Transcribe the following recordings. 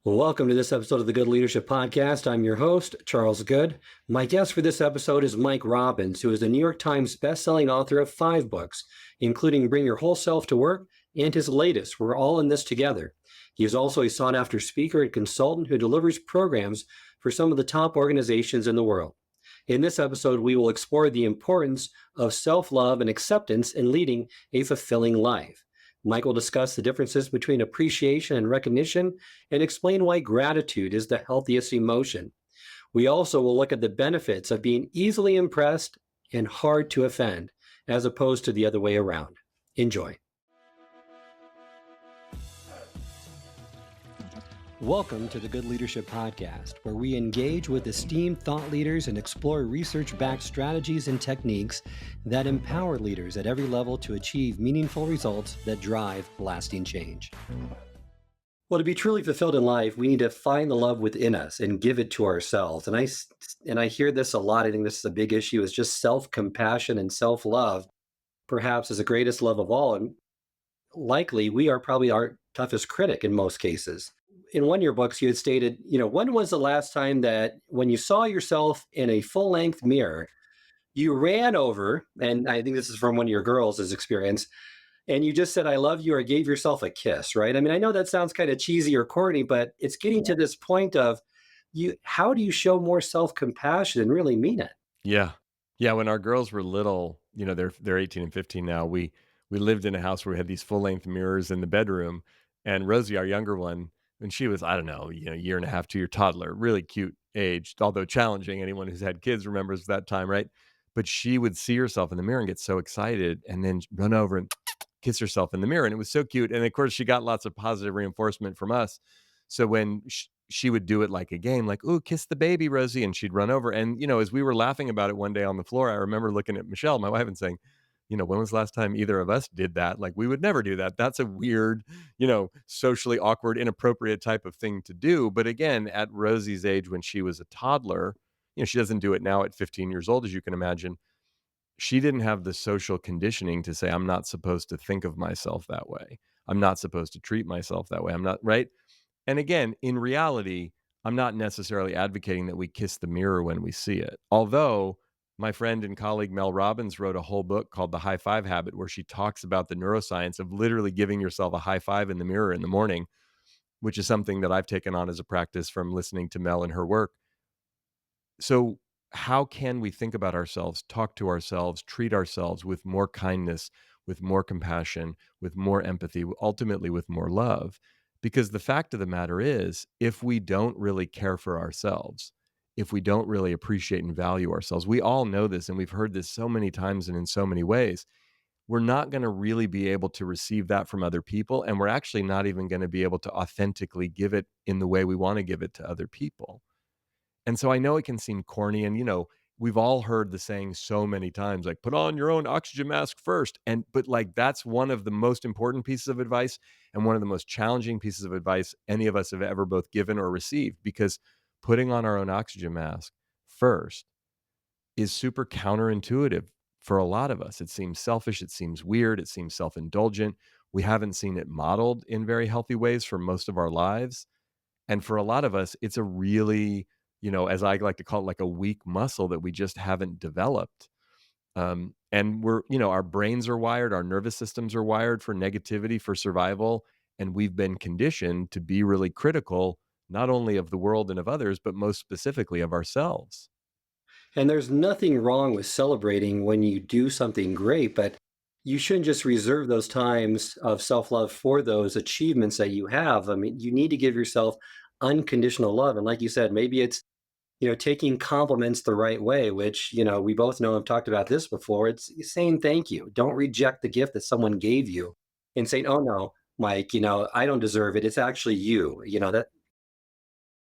Welcome to this episode of the Good Leadership Podcast. I'm your host, Charles Good. My guest for this episode is Mike Robbins, who is the New York Times bestselling author of 5 books, including Bring Your Whole Self to Work and his latest, We're All in This Together. He is also a sought-after speaker and consultant who delivers programs for some of the top organizations in the world. In this episode, we will explore the importance of self-love and acceptance in leading a fulfilling life. Mike will discuss the differences between appreciation and recognition and explain why gratitude is the healthiest emotion. We also will look at the benefits of being easily impressed and hard to offend, as opposed to the other way around. Enjoy. Welcome to the Good Leadership Podcast, where we engage with esteemed thought leaders and explore research-backed strategies and techniques that empower leaders at every level to achieve meaningful results that drive lasting change. Well, to be truly fulfilled in life, we need to find the love within us and give it to ourselves. And I hear this a lot. I think this is a big issue, is just self-compassion and self-love, perhaps is the greatest love of all. And likely, we are probably our toughest critic in most cases. In one of your books, you had stated, when was the last time that when you saw yourself in a full-length mirror, you ran over, and I think this is from one of your girls' experience, and you just said, I love you, or gave yourself a kiss, right? I mean, I know that sounds kind of cheesy or corny, but it's getting to this point of how do you show more self-compassion and really mean it? Yeah. Yeah, when our girls were little, they're 18 and 15 now. We lived in a house where we had these full-length mirrors in the bedroom, and Rosie, our younger one, when she was, I don't know, a year and a half, 2-year toddler, really cute age, although challenging. Anyone who's had kids remembers that time, right? But she would see herself in the mirror and get so excited and then run over and kiss herself in the mirror, and it was so cute. And of course, she got lots of positive reinforcement from us. So when she would do it like a game, like, "Ooh, kiss the baby, Rosie," and she'd run over. And as we were laughing about it one day on the floor, I remember looking at Michelle, my wife, and saying, "When was the last time either of us did that? Like, we would never do that. That's a weird, socially awkward, inappropriate type of thing to do." But again, at Rosie's age, when she was a toddler, she doesn't do it now at 15 years old, as you can imagine. She didn't have the social conditioning to say, I'm not supposed to think of myself that way. I'm not supposed to treat myself that way. I'm not, right? And again, in reality, I'm not necessarily advocating that we kiss the mirror when we see it. Although my friend and colleague Mel Robbins wrote a whole book called The High Five Habit, where she talks about the neuroscience of literally giving yourself a high five in the mirror in the morning, which is something that I've taken on as a practice from listening to Mel and her work. So, how can we think about ourselves, talk to ourselves, treat ourselves with more kindness, with more compassion, with more empathy, ultimately with more love? Because the fact of the matter is, if we don't really care for ourselves, if we don't really appreciate and value ourselves, we all know this and we've heard this so many times and in so many ways, we're not going to really be able to receive that from other people. And we're actually not even going to be able to authentically give it in the way we want to give it to other people. And so I know it can seem corny and, we've all heard the saying so many times, like, put on your own oxygen mask first. But like, that's one of the most important pieces of advice and one of the most challenging pieces of advice any of us have ever both given or received, because putting on our own oxygen mask first is super counterintuitive for a lot of us. It seems selfish. It seems weird. It seems self-indulgent. We haven't seen it modeled in very healthy ways for most of our lives. And for a lot of us, it's a really, as I like to call it, like a weak muscle that we just haven't developed. And our brains are wired, our nervous systems are wired for negativity, for survival. And we've been conditioned to be really critical, not only of the world and of others, but most specifically of ourselves. And there's nothing wrong with celebrating when you do something great, but you shouldn't just reserve those times of self-love for those achievements that you have. I mean, you need to give yourself unconditional love. And like you said, maybe it's, taking compliments the right way, which, we both know, I've talked about this before. It's saying thank you. Don't reject the gift that someone gave you and saying, oh no, Mike, I don't deserve it. It's actually you, that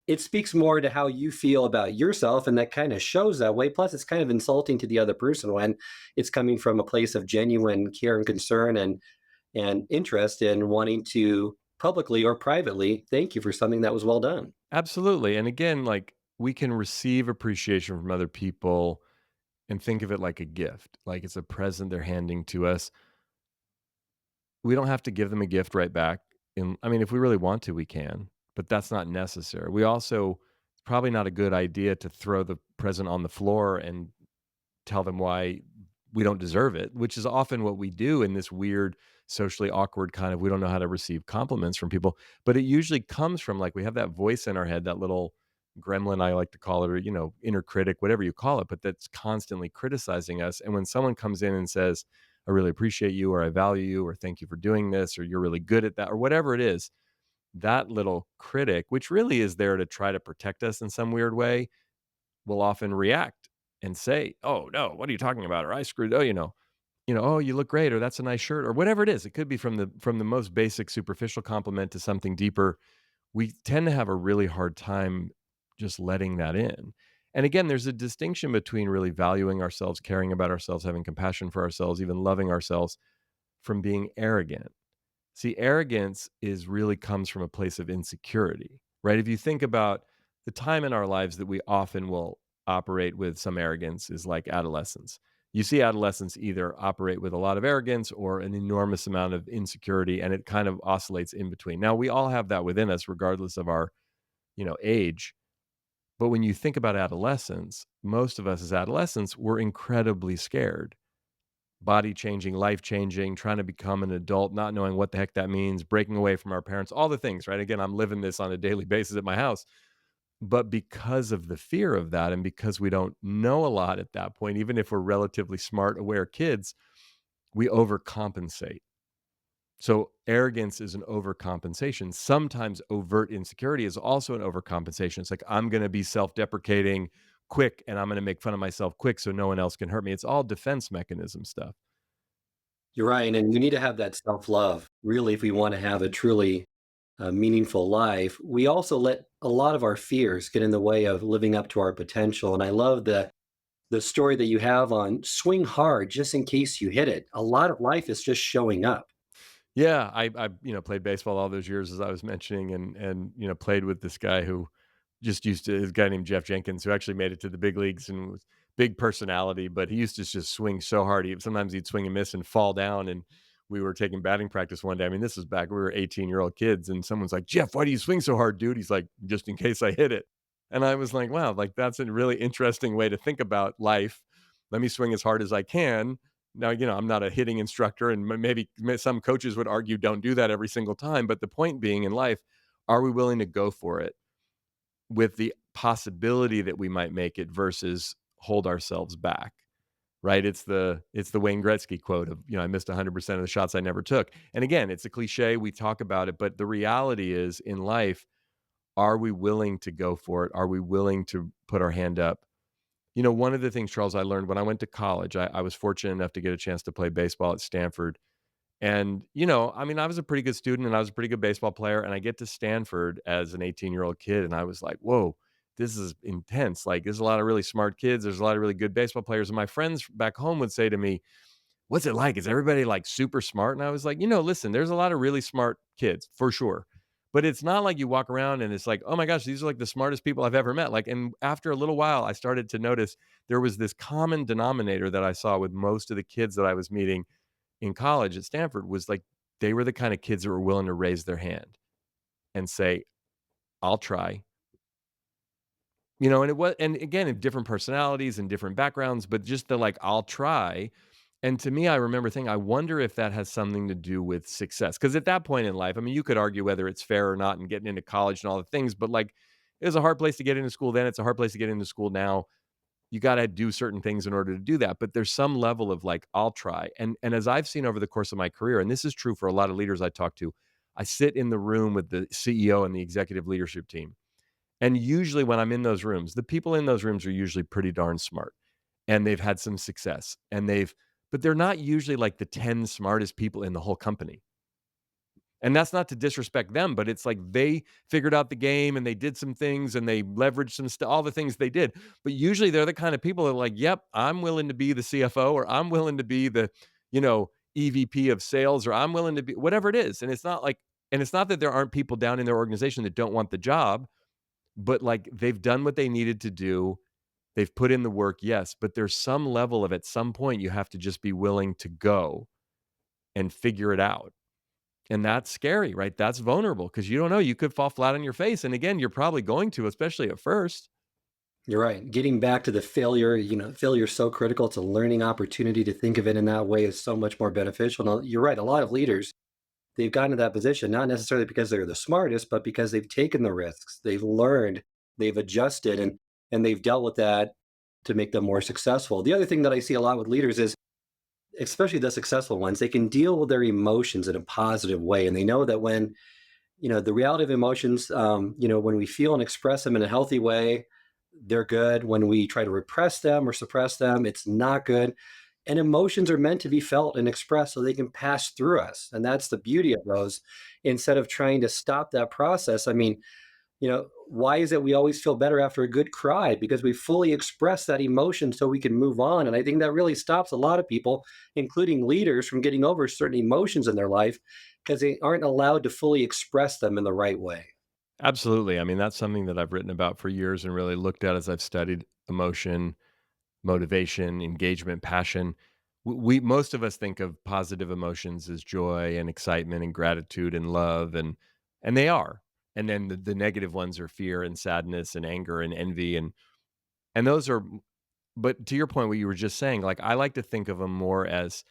it speaks more to how you feel about yourself, and that kind of shows that way. Plus, it's kind of insulting to the other person when it's coming from a place of genuine care and concern and interest in wanting to publicly or privately thank you for something that was well done. Absolutely. And again, like, we can receive appreciation from other people and think of it like a gift, like it's a present they're handing to us. We don't have to give them a gift right back. I mean, if we really want to, we can. but that's not necessary. We also it's probably not a good idea to throw the present on the floor and tell them why we don't deserve it, which is often what we do in this weird, socially awkward kind of we don't know how to receive compliments from people. But it usually comes from like we have that voice in our head, that little gremlin, I like to call it, or, inner critic, whatever you call it, but that's constantly criticizing us. And when someone comes in and says, I really appreciate you, or I value you, or thank you for doing this, or you're really good at that, or whatever it is, that little critic, which really is there to try to protect us in some weird way, will often react and say, "Oh, no, what are you talking about?" Or "I screwed," "Oh, you look great," or "That's a nice shirt," or whatever it is. It could be from the most basic superficial compliment to something deeper. We tend to have a really hard time just letting that in. And again, there's a distinction between really valuing ourselves, caring about ourselves, having compassion for ourselves, even loving ourselves, from being arrogant. See, arrogance is really comes from a place of insecurity, right? If you think about the time in our lives that we often will operate with some arrogance is like adolescence. You see adolescents either operate with a lot of arrogance or an enormous amount of insecurity, and it kind of oscillates in between. Now, we all have that within us, regardless of our, age. But when you think about adolescence, most of us as adolescents, we're incredibly scared, body changing, life changing, trying to become an adult, not knowing what the heck that means, breaking away from our parents, all the things, right? Again, I'm living this on a daily basis at my house. But because of the fear of that, and because we don't know a lot at that point, even if we're relatively smart, aware kids, we overcompensate. So arrogance is an overcompensation. Sometimes overt insecurity is also an overcompensation. It's like, I'm going to be self deprecating quick and I'm going to make fun of myself quick so no one else can hurt me. It's all defense mechanism stuff. You're right, and we need to have that self-love, really, if we wanna have a truly, meaningful life. We also let a lot of our fears get in the way of living up to our potential, and I love the story that you have on swing hard just in case you hit it. A lot of life is just showing up. Yeah, I played baseball all those years as I was mentioning, and played with this guy who just used to, this guy named Jeff Jenkins, who actually made it to the big leagues and was big personality, but he used to just swing so hard. Sometimes he'd swing and miss and fall down. And we were taking batting practice one day. I mean, this was back we were 18-year-old kids, and someone's like, "Jeff, why do you swing so hard, dude?" He's like, "Just in case I hit it." And I was like, "Wow, like that's a really interesting way to think about life. Let me swing as hard as I can." Now, I'm not a hitting instructor, and maybe some coaches would argue don't do that every single time. But the point being in life, are we willing to go for it with the possibility that we might make it versus hold ourselves back? Right? It's the Wayne Gretzky quote of, I missed 100% of the shots I never took. And again, it's a cliche. We talk about it, but the reality is in life, are we willing to go for it? Are we willing to put our hand up? One of the things, Charles, I learned when I went to college, I was fortunate enough to get a chance to play baseball at Stanford. And, I mean, I was a pretty good student and I was a pretty good baseball player. And I get to Stanford as an 18-year-old kid. And I was like, whoa, this is intense. Like, there's a lot of really smart kids. There's a lot of really good baseball players. And my friends back home would say to me, "What's it like? Is everybody like super smart?" And I was like, listen, there's a lot of really smart kids for sure. But it's not like you walk around and it's like, oh my gosh, these are like the smartest people I've ever met. Like, and after a little while, I started to notice there was this common denominator that I saw with most of the kids that I was meeting in college at Stanford was like they were the kind of kids that were willing to raise their hand and say, "I'll try." And it was, and again, in different personalities and different backgrounds, but just the like, "I'll try." And to me, I remember thinking, I wonder if that has something to do with success. Because at that point in life, I mean, you could argue whether it's fair or not and getting into college and all the things, but like it was a hard place to get into school then. It's a hard place to get into school now. You got to do certain things in order to do that. But there's some level of like, I'll try. And as I've seen over the course of my career, and this is true for a lot of leaders I talk to, I sit in the room with the CEO and the executive leadership team. And usually when I'm in those rooms, the people in those rooms are usually pretty darn smart and they've had some success but they're not usually like the 10 smartest people in the whole company. And that's not to disrespect them, but it's like they figured out the game and they did some things and they leveraged some stuff, all the things they did. But usually they're the kind of people that are like, yep, I'm willing to be the CFO, or I'm willing to be the, EVP of sales, or I'm willing to be whatever it is. And it's not that there aren't people down in their organization that don't want the job, but like they've done what they needed to do. They've put in the work, yes, but there's some level of at some point you have to just be willing to go and figure it out. And that's scary, right? That's vulnerable because you don't know. You could fall flat on your face. And again, you're probably going to, especially at first. You're right. Getting back to the failure, failure is so critical. It's a learning opportunity to think of it in that way is so much more beneficial. Now, you're right. A lot of leaders, they've gotten to that position, not necessarily because they're the smartest, but because they've taken the risks, they've learned, they've adjusted, and they've dealt with that to make them more successful. The other thing that I see a lot with leaders is, especially the successful ones, they can deal with their emotions in a positive way. And they know that when, the reality of emotions, when we feel and express them in a healthy way, they're good. When we try to repress them or suppress them, it's not good. And emotions are meant to be felt and expressed so they can pass through us. And that's the beauty of those. Instead of trying to stop that process, I mean, why is it we always feel better after a good cry? Because we fully express that emotion so we can move on. And I think that really stops a lot of people, including leaders, from getting over certain emotions in their life because they aren't allowed to fully express them in the right way. Absolutely. I mean, that's something that I've written about for years and really looked at as I've studied emotion, motivation, engagement, passion. We most of us think of positive emotions as joy and excitement and gratitude and love, and they are. And then the negative ones are fear and sadness and anger and envy, and those are. But to your point, what you were just saying, like I like to think of them more as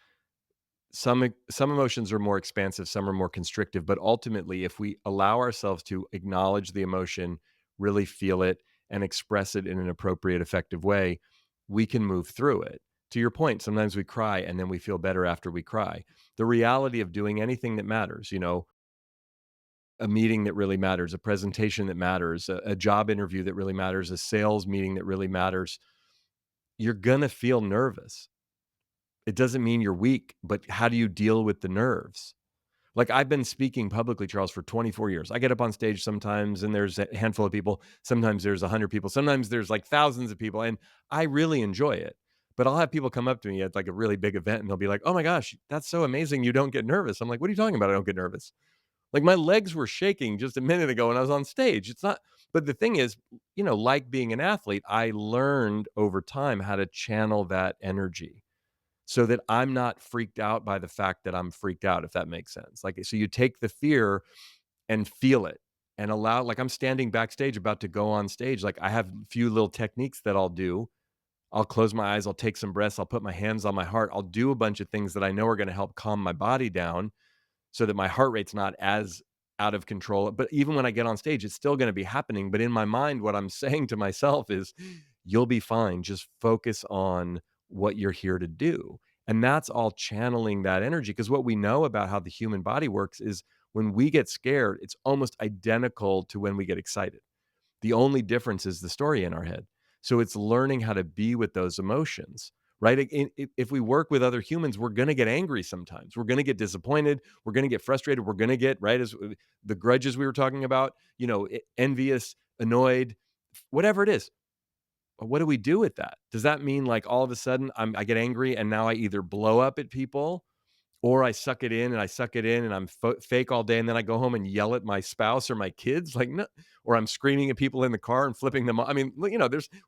some emotions are more expansive, some are more constrictive, but ultimately, if we allow ourselves to acknowledge the emotion, really feel it, and express it in an appropriate, effective way, we can move through it. To your point, sometimes we cry and then we feel better after we cry. The reality of doing anything that matters, a meeting that really matters, a presentation that matters, a job interview that really matters, a sales meeting that really matters, you're gonna feel nervous. It doesn't mean you're weak, but how do you deal with the nerves? Like, I've been speaking publicly, Charles, for 24 years. I get up on stage sometimes and there's a handful of people, sometimes there's 100 people, sometimes there's like thousands of people, and I really enjoy it. But I'll have people come up to me at like a really big event and they'll be like, "Oh my gosh, that's so amazing. You don't get nervous." I'm like, "What are you talking about? I don't get nervous." Like my legs were shaking just a minute ago when I was on stage. It's not, but the thing is, like being an athlete, I learned over time how to channel that energy so that I'm not freaked out by the fact that I'm freaked out, if that makes sense. Like, so you take the fear and feel it and allow, like, I'm standing backstage about to go on stage. Like, I have a few little techniques that I'll do. I'll close my eyes, I'll take some breaths, I'll put my hands on my heart, I'll do a bunch of things that I know are going to help calm my body down so that my heart rate's not as out of control. But even when I get on stage, it's still going to be happening. But in my mind, what I'm saying to myself is, you'll be fine. Just focus on what you're here to do. And that's all channeling that energy. Because what we know about how the human body works is when we get scared, it's almost identical to when we get excited. The only difference is the story in our head. So it's learning how to be with those emotions, right? If we work with other humans, we're going to get angry sometimes. We're going to get disappointed. We're going to get frustrated. We're going to get, right, as the grudges we were talking about, envious, annoyed, whatever it is. What do we do with that? Does that mean like all of a sudden I get angry and now I either blow up at people or I suck it in and I suck it in and I'm fake all day and then I go home and yell at my spouse or my kids, like, no, or I'm screaming at people in the car and flipping them off. I mean,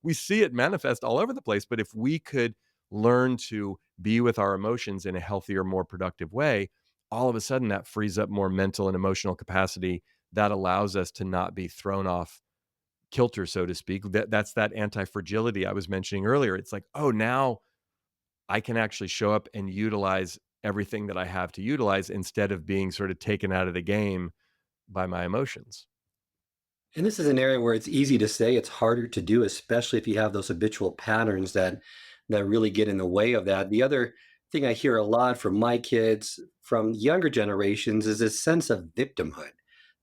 we see it manifest all over the place, but if we could learn to be with our emotions in a healthier, more productive way, all of a sudden that frees up more mental and emotional capacity that allows us to not be thrown off kilter, so to speak. That's that anti-fragility I was mentioning earlier. It's like, oh, now I can actually show up and utilize everything that I have to utilize instead of being sort of taken out of the game by my emotions. And this is an area where it's easy to say, it's harder to do, especially if you have those habitual patterns that really get in the way of that. The other thing I hear a lot from my kids, from younger generations, is this sense of victimhood,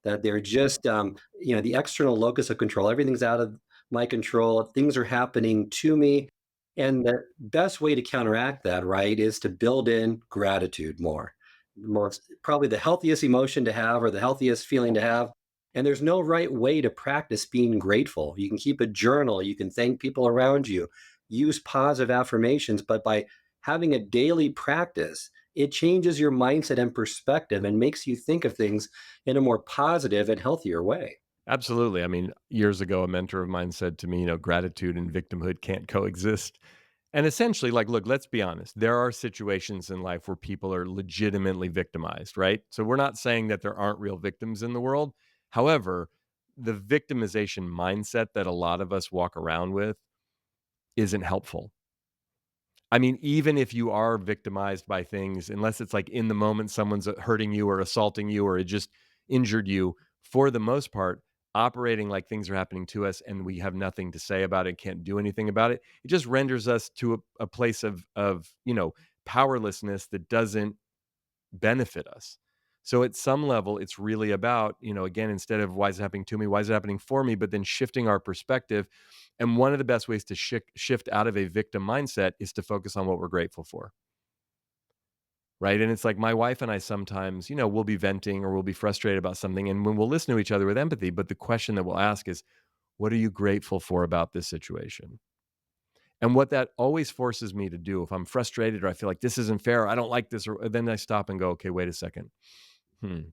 that they're just, the external locus of control. Everything's out of my control. Things are happening to me. And the best way to counteract that, right, is to build in gratitude more. More, probably the healthiest emotion to have or the healthiest feeling to have, and there's no right way to practice being grateful. You can keep a journal, you can thank people around you, use positive affirmations, but by having a daily practice, it changes your mindset and perspective and makes you think of things in a more positive and healthier way. Absolutely. I mean, years ago, a mentor of mine said to me, gratitude and victimhood can't coexist. And essentially, like, look, let's be honest. There are situations in life where people are legitimately victimized, right? So we're not saying that there aren't real victims in the world. However, the victimization mindset that a lot of us walk around with isn't helpful. I mean, even if you are victimized by things, unless it's like in the moment someone's hurting you or assaulting you or it just injured you, for the most part, operating like things are happening to us and we have nothing to say about it, can't do anything about it, it just renders us to a place of powerlessness that doesn't benefit us. So at some level, it's really about, again, instead of why is it happening to me, why is it happening for me, but then shifting our perspective. And one of the best ways to shift out of a victim mindset is to focus on what we're grateful for. Right. And it's like my wife and I sometimes, we'll be venting or we'll be frustrated about something. And when we'll listen to each other with empathy, but the question that we'll ask is, what are you grateful for about this situation? And what that always forces me to do, if I'm frustrated or I feel like this isn't fair, I don't like this, or then I stop and go, okay, wait a second. Hmm.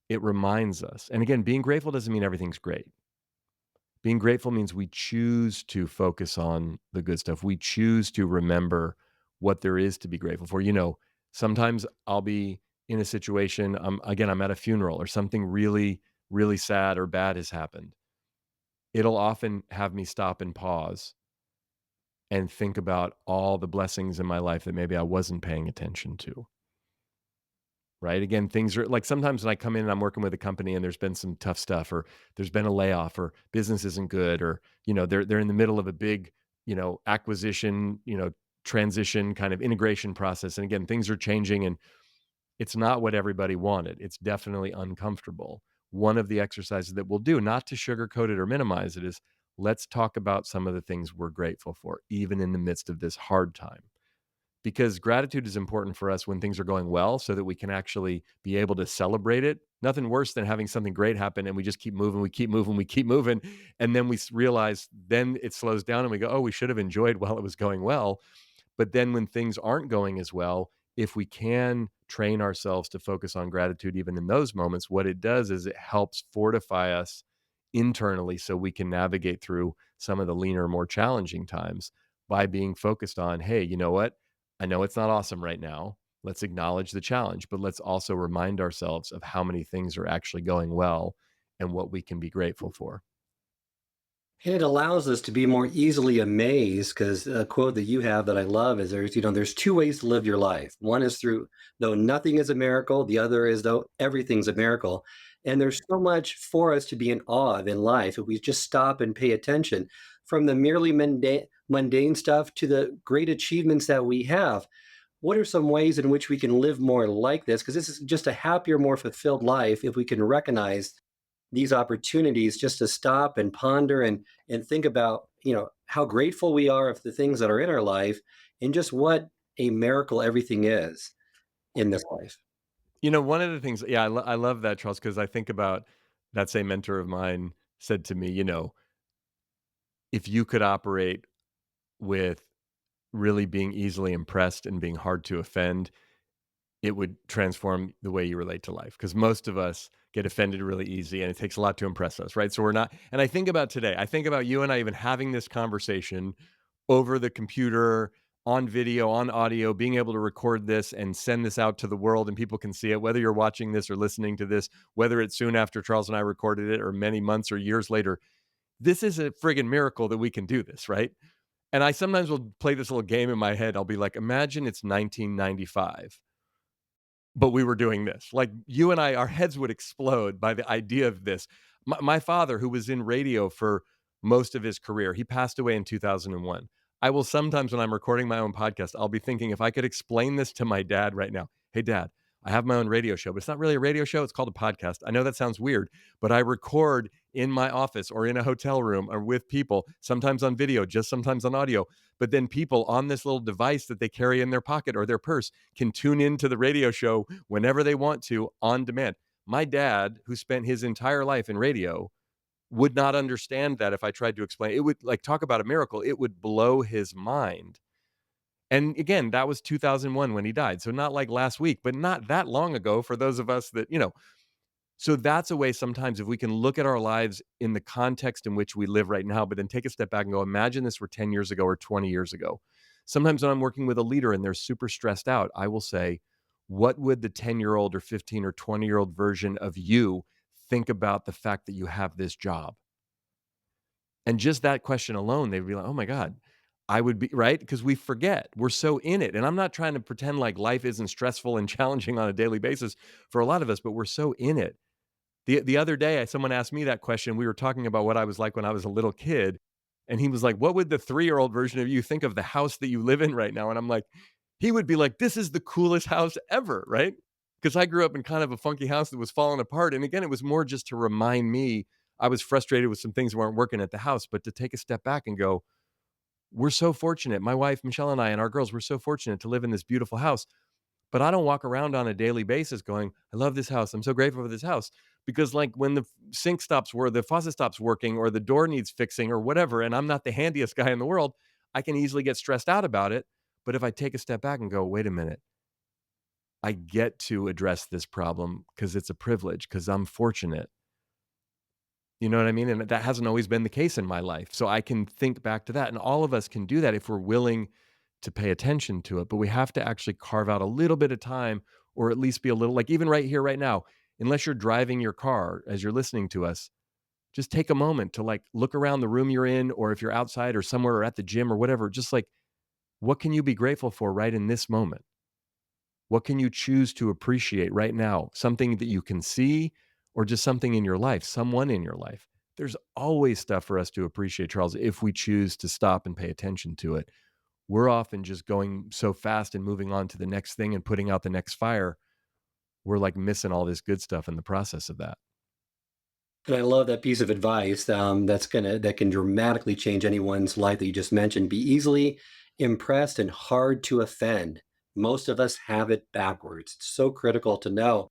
It reminds us. And again, being grateful doesn't mean everything's great. Being grateful means we choose to focus on the good stuff. We choose to remember what there is to be grateful for. Sometimes I'll be in a situation, again, I'm at a funeral or something really, really sad or bad has happened. It'll often have me stop and pause and think about all the blessings in my life that maybe I wasn't paying attention to. Right? Again, things are like sometimes when I come in and I'm working with a company and there's been some tough stuff or there's been a layoff or business isn't good or, they're in the middle of a big, acquisition, transition kind of integration process. And again, things are changing and it's not what everybody wanted. It's definitely uncomfortable. One of the exercises that we'll do, not to sugarcoat it or minimize it, is let's talk about some of the things we're grateful for, even in the midst of this hard time, because gratitude is important for us when things are going well so that we can actually be able to celebrate it. Nothing worse than having something great happen and we just keep moving, we keep moving, we keep moving. And then realize then it slows down and we go, oh, we should have enjoyed while it was going well. But then when things aren't going as well, if we can train ourselves to focus on gratitude even in those moments, what it does is it helps fortify us internally so we can navigate through some of the leaner, more challenging times by being focused on, hey, you know what? I know it's not awesome right now. Let's acknowledge the challenge, but let's also remind ourselves of how many things are actually going well and what we can be grateful for. And it allows us to be more easily amazed because a quote that you have that I love is there's two ways to live your life. One is through though nothing is a miracle, the other is though everything's a miracle. And there's so much for us to be in awe of in life if we just stop and pay attention from the merely mundane stuff to the great achievements that we have. What are some ways in which we can live more like this? Because this is just a happier, more fulfilled life if we can recognize these opportunities just to stop and ponder and think about how grateful we are of the things that are in our life and just what a miracle everything is in this life. One of the things, yeah, I love that, Charles, because I think about that same mentor of mine said to me, if you could operate with really being easily impressed and being hard to offend, it would transform the way you relate to life. Because most of us get offended really easy and it takes a lot to impress us, right? So we're not, and I think about today, I think about you and I even having this conversation over the computer, on video, on audio, being able to record this and send this out to the world and people can see it, whether you're watching this or listening to this, whether it's soon after Charles and I recorded it or many months or years later. This is a friggin' miracle that we can do this, right? And I sometimes will play this little game in my head. I'll be like, imagine it's 1995 but we were doing this. Like you and I, our heads would explode by the idea of this. My father, who was in radio for most of his career, he passed away in 2001. I will sometimes, when I'm recording my own podcast, I'll be thinking if I could explain this to my dad right now. Hey, dad, I have my own radio show, but it's not really a radio show. It's called a podcast. I know that sounds weird, but I record in my office or in a hotel room or with people, sometimes on video, just sometimes on audio. But then people on this little device that they carry in their pocket or their purse can tune into the radio show whenever they want to on demand. My dad, who spent his entire life in radio, would not understand that if I tried to explain. It would like talk about a miracle. It would blow his mind. And again, that was 2001 when he died. So not like last week, but not that long ago for those of us that. So that's a way sometimes if we can look at our lives in the context in which we live right now, but then take a step back and go, imagine this were 10 years ago or 20 years ago. Sometimes when I'm working with a leader and they're super stressed out, I will say, what would the 10-year-old or 15 or 20-year-old version of you think about the fact that you have this job? And just that question alone, they'd be like, "Oh my god, I would be," right? Because we forget. We're so in it. And I'm not trying to pretend like life isn't stressful and challenging on a daily basis for a lot of us, but we're so in it. The other day, someone asked me that question. We were talking about what I was like when I was a little kid, and he was like, "What would the 3-year-old version of you think of the house that you live in right now?" And I'm like, he would be like, "This is the coolest house ever," right? Because I grew up in kind of a funky house that was falling apart, and again, it was more just to remind me I was frustrated with some things that weren't working at the house, but to take a step back and go, "We're so fortunate." My wife, Michelle, and I and our girls, we're so fortunate to live in this beautiful house. But I don't walk around on a daily basis going, "I love this house. I'm so grateful for this house." Because, like, when the sink stops where the faucet stops working or the door needs fixing or whatever, and I'm not the handiest guy in the world, I can easily get stressed out about it. But if I take a step back and go, "Wait a minute, I get to address this problem because it's a privilege, because I'm fortunate." You know what I mean? And that hasn't always been the case in my life. So I can think back to that. And all of us can do that if we're willing to pay attention to it. But we have to actually carve out a little bit of time, or at least be a little, like, even right here, right now, unless you're driving your car as you're listening to us, just take a moment to, like, look around the room you're in, or if you're outside or somewhere or at the gym or whatever, just like, what can you be grateful for right in this moment? What can you choose to appreciate right now? Something that you can see, or just something in your life, someone in your life. There's always stuff for us to appreciate, Charles, if we choose to stop and pay attention to it. We're often just going so fast and moving on to the next thing and putting out the next fire. We're like missing all this good stuff in the process of that. And I love that piece of advice, that can dramatically change anyone's life that you just mentioned. Be easily impressed and hard to offend. Most of us have it backwards. It's so critical to know.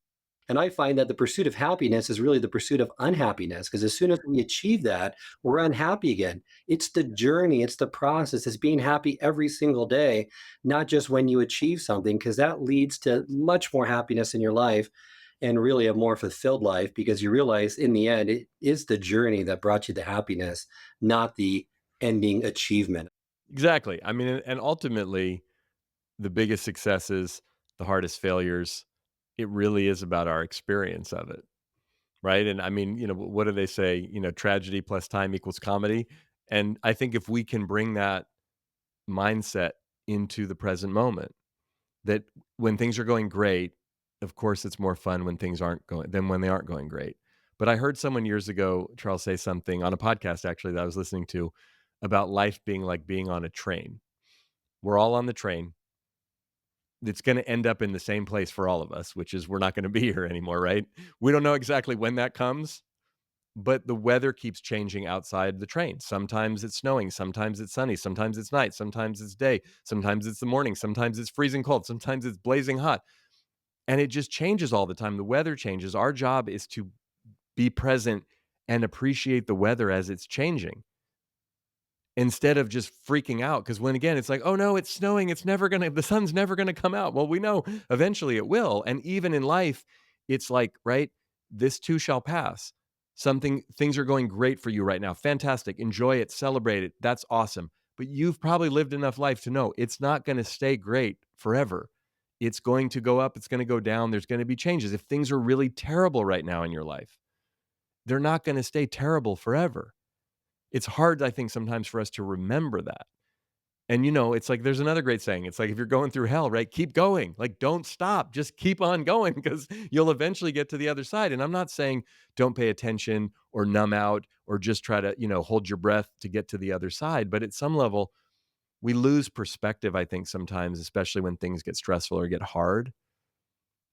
And I find that the pursuit of happiness is really the pursuit of unhappiness, because as soon as we achieve that, we're unhappy again. It's the journey, it's the process, it's being happy every single day, not just when you achieve something, because that leads to much more happiness in your life and really a more fulfilled life, because you realize in the end it is the journey that brought you the happiness, not the ending achievement. Exactly. I mean, and ultimately, the biggest successes, the hardest failures, it really is about our experience of it. Right? And I mean, what do they say? Tragedy plus time equals comedy. And I think if we can bring that mindset into the present moment, that when things are going great, of course, it's more fun when things aren't going than when they aren't going great. But I heard someone years ago, Charles, say something on a podcast actually that I was listening to about life being like being on a train. We're all on the train. It's going to end up in the same place for all of us, which is we're not going to be here anymore, right? We don't know exactly when that comes, but the weather keeps changing outside the train. Sometimes it's snowing, sometimes it's sunny, sometimes it's night, sometimes it's day, sometimes it's the morning, sometimes it's freezing cold, sometimes it's blazing hot. And it just changes all the time. The weather changes. Our job is to be present and appreciate the weather as it's changing, instead of just freaking out. Because when again, it's like, oh no, it's snowing. The sun's never going to come out. Well, we know eventually it will. And even in life, it's like, right, this too shall pass. Things are going great for you right now. Fantastic. Enjoy it, celebrate it. That's awesome. But you've probably lived enough life to know it's not going to stay great forever. It's going to go up, it's going to go down. There's going to be changes. If things are really terrible right now in your life, they're not going to stay terrible forever. It's hard, I think, sometimes for us to remember that. And, it's like there's another great saying. It's like if you're going through hell, right? Keep going. Like, don't stop. Just keep on going because you'll eventually get to the other side. And I'm not saying don't pay attention or numb out or just try to, hold your breath to get to the other side. But at some level, we lose perspective, I think, sometimes, especially when things get stressful or get hard.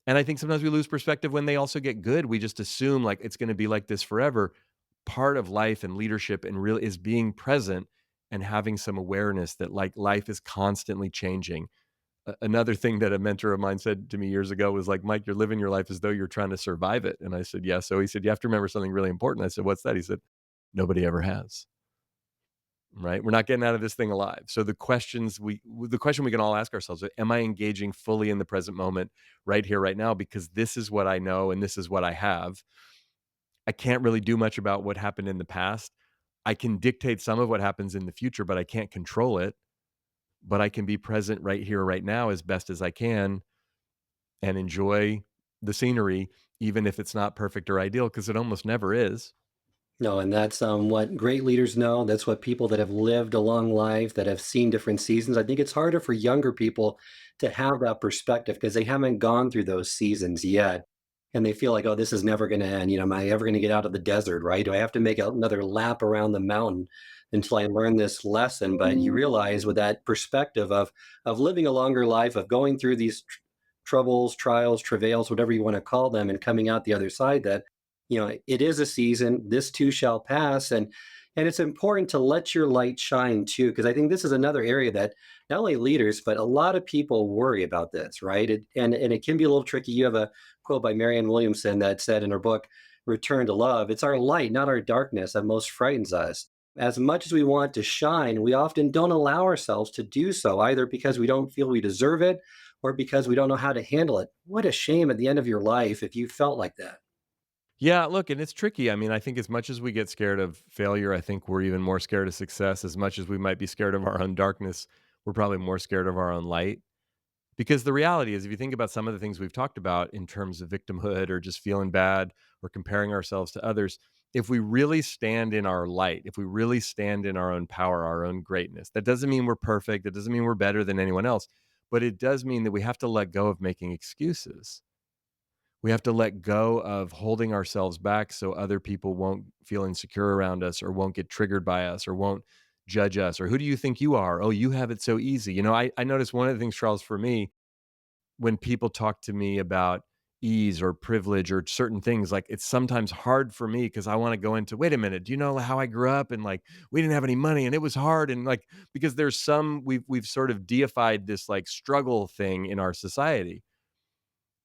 And I think sometimes we lose perspective when they also get good. We just assume like it's going to be like this forever. Part of life and leadership and really is being present and having some awareness that like life is constantly changing. Another thing that a mentor of mine said to me years ago was like, Mike, you're living your life as though you're trying to survive it. And I said, yeah. So he said, you have to remember something really important. I said, what's that? He said, nobody ever has. Right? We're not getting out of this thing alive. So the question we can all ask ourselves is, am I engaging fully in the present moment right here, right now? Because this is what I know and this is what I have. I can't really do much about what happened in the past. I can dictate some of what happens in the future, but I can't control it. But I can be present right here, right now as best as I can and enjoy the scenery, even if it's not perfect or ideal, because it almost never is. No, and that's what great leaders know. That's what people that have lived a long life, that have seen different seasons. I think it's harder for younger people to have that perspective because they haven't gone through those seasons yet. And they feel like, oh, this is never going to end. Am I ever going to get out of the desert, right? Do I have to make another lap around the mountain until I learn this lesson? But you realize with that perspective of living a longer life, of going through these troubles, trials, travails, whatever you want to call them, and coming out the other side, that it is a season, this too shall pass. And it's important to let your light shine too, because I think this is another area that not only leaders but a lot of people worry about this, right? And it can be a little tricky. You have a quote by Marianne Williamson that said in her book Return to Love, it's our light, not our darkness, that most frightens us. As much as we want to shine, we often don't allow ourselves to do so, either because we don't feel we deserve it or because we don't know how to handle it. What a shame at the end of your life if you felt like that. Yeah, look, and it's tricky. I mean, I think as much as we get scared of failure, I think we're even more scared of success. As much as we might be scared of our own darkness, we're probably more scared of our own light. Because the reality is, if you think about some of the things we've talked about in terms of victimhood or just feeling bad or comparing ourselves to others, if we really stand in our light, if we really stand in our own power, our own greatness, that doesn't mean we're perfect. It doesn't mean we're better than anyone else, but it does mean that we have to let go of making excuses. We have to let go of holding ourselves back so other people won't feel insecure around us or won't get triggered by us or won't judge us. Or who do you think you are? Oh, you have it so easy. I noticed one of the things, Charles, for me, when people talk to me about ease or privilege or certain things, like it's sometimes hard for me because I want to go into, wait a minute, do you know how I grew up? And like we didn't have any money and it was hard. And like, because there's some we've sort of deified this like struggle thing in our society.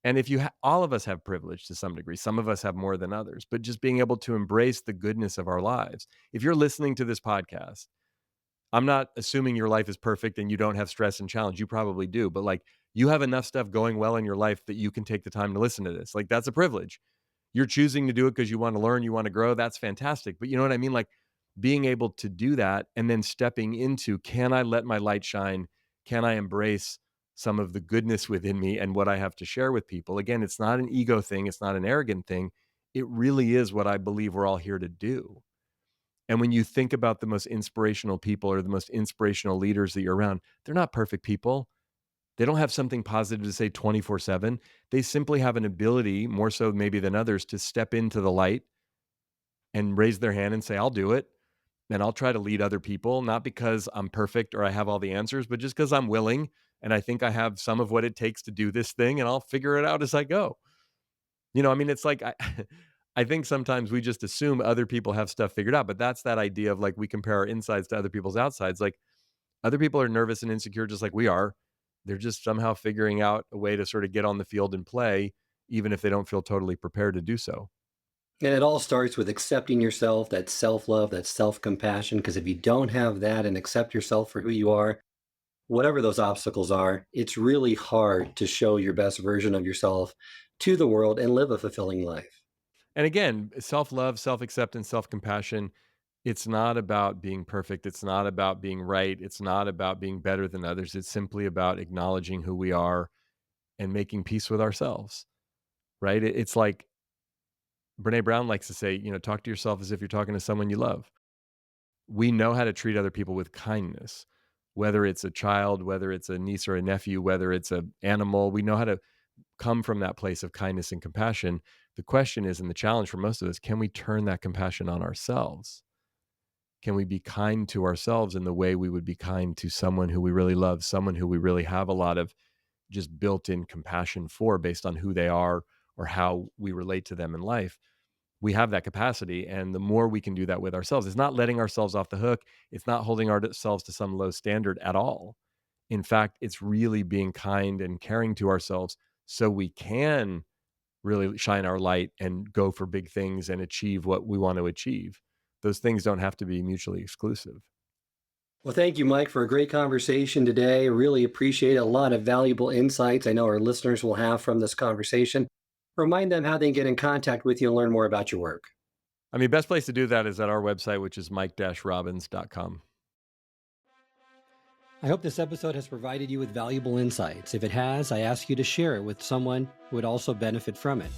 And if all of us have privilege to some degree, some of us have more than others, but just being able to embrace the goodness of our lives. If you're listening to this podcast, I'm not assuming your life is perfect and you don't have stress and challenge. You probably do, but like you have enough stuff going well in your life that you can take the time to listen to this. Like that's a privilege. You're choosing to do it because you want to learn, you want to grow. That's fantastic. But you know what I mean? Like being able to do that and then stepping into, can I let my light shine? Can I embrace some of the goodness within me and what I have to share with people? Again, it's not an ego thing, it's not an arrogant thing. It really is what I believe we're all here to do. And when you think about the most inspirational people or the most inspirational leaders that you're around, they're not perfect people. They don't have something positive to say 24/7. They simply have an ability, more so maybe than others, to step into the light and raise their hand and say, I'll do it. And I'll try to lead other people, not because I'm perfect or I have all the answers, but just because I'm willing. And I think I have some of what it takes to do this thing, and I'll figure it out as I go. I mean, it's like I think sometimes we just assume other people have stuff figured out, but that's that idea of like we compare our insides to other people's outsides. Like other people are nervous and insecure just like we are. They're just somehow figuring out a way to sort of get on the field and play, even if they don't feel totally prepared to do so. And it all starts with accepting yourself, that self love, that self compassion. Because if you don't have that and accept yourself for who you are, whatever those obstacles are, it's really hard to show your best version of yourself to the world and live a fulfilling life. And again, self love, self acceptance, self compassion, it's not about being perfect. It's not about being right. It's not about being better than others. It's simply about acknowledging who we are and making peace with ourselves, right? It's like Brene Brown likes to say, talk to yourself as if you're talking to someone you love. We know how to treat other people with kindness, whether it's a child, whether it's a niece or a nephew, whether it's an animal. We know how to come from that place of kindness and compassion. The question is, and the challenge for most of us, can we turn that compassion on ourselves? Can we be kind to ourselves in the way we would be kind to someone who we really love, someone who we really have a lot of just built in compassion for based on who they are or how we relate to them in life? We have that capacity. And the more we can do that with ourselves, it's not letting ourselves off the hook. It's not holding ourselves to some low standard at all. In fact, it's really being kind and caring to ourselves so we can really shine our light and go for big things and achieve what we want to achieve. Those things don't have to be mutually exclusive. Well, thank you, Mike, for a great conversation today. Really appreciate a lot of valuable insights I know our listeners will have from this conversation. Remind them how they can get in contact with you and learn more about your work. I mean, best place to do that is at our website, which is mike-robbins.com. I hope this episode has provided you with valuable insights. If it has, I ask you to share it with someone who would also benefit from it.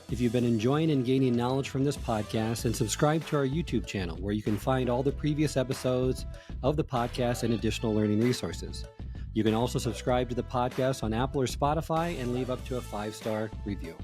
If you've been enjoying and gaining knowledge from this podcast, then subscribe to our YouTube channel where you can find all the previous episodes of the podcast and additional learning resources. You can also subscribe to the podcast on Apple or Spotify and leave up to a 5-star review.